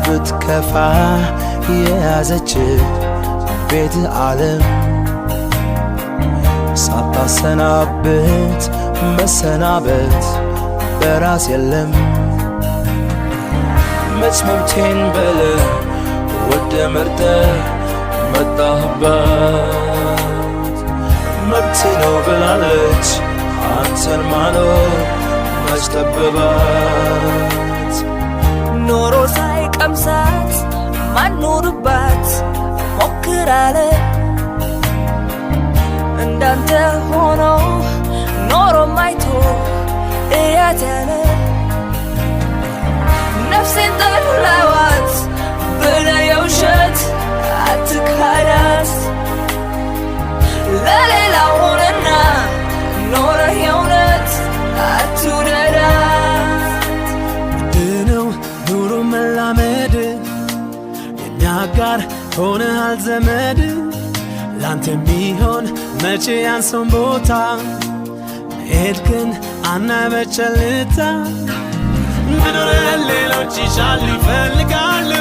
ብትከፋ የያዘች ቤት ዓለም ሳታሰናብት መሰናበት በራስ የለም መች መብቴን በለ ወደ መርጠ መጣህባት መብቴ ነው ብላለች አንተን ማኖር መች ጠበባት ኖሮ ሳይቀምሳት ማኖርባት ሞክራለ እንዳንተ ሆኖ ኖሮ ማይቶ እያት ያለ ነፍሴን ጠላዋት ብለ የውሸት አትካዳት ለሌላ ሆነና ኖረ የእውነት አትውደዳት ድነው ኑሮ መላመድ የኛ ጋር ሆነሃል ዘመድ ላንተ የሚሆን መቼ ያንሰውን ቦታ መሄድ ግን አናበቸልታ መኖር ሌሎች ይሻሉ ይፈልጋሉ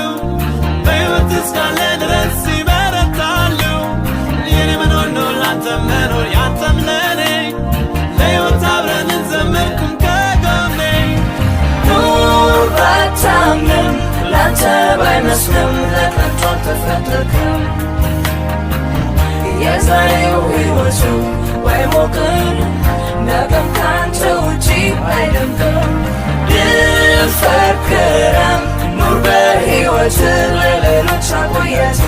በሕይወት እስካለ ድረስ ይበረታሉ የኔ መኖር ነው ላንተ መኖር ያንተም ለኔ ለሕይወት አብረን እንዘምርኩም ከጎኔ ኑር ባታምንም ላንተ ባይመስልም ለከንቱ አልተፈጠርክም የዛሬው ሕይወቱ ባይሞቅም ነገም ካንተ ውጪ አይደምቅም ድፈር ክረም ኑር በሕይወት ለሌሎች አቆያት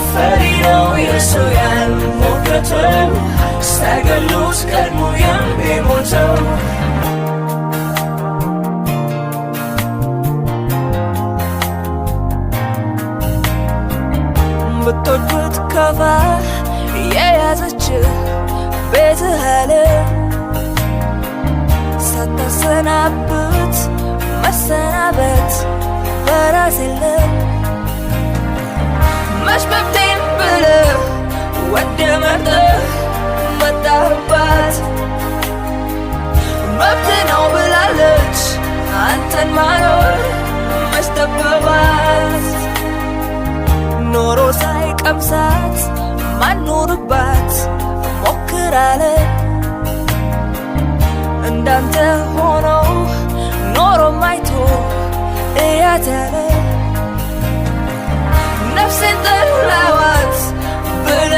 ፈሪ ነው የሰው ያልሞገተው ሳይገሉት ቀድሞ የሚሞተው ብትወድ ብትከፋ የያዘች ቤትህ ዓለም ሳታሰናብት መሰናበት በራስ የለም መች መብቴን ብለህ ወደ መርጠህ መጣህባት መብት ነው ብላለች አንተን ማኖር መች ጠበባት ኖሮ ሳይቀምሳት ማኖርባት ሞክራለ እንዳንተ ሆኖ ኖሮ ማይቶ እያት ያለ ነፍሴን ጠላዋት ብለ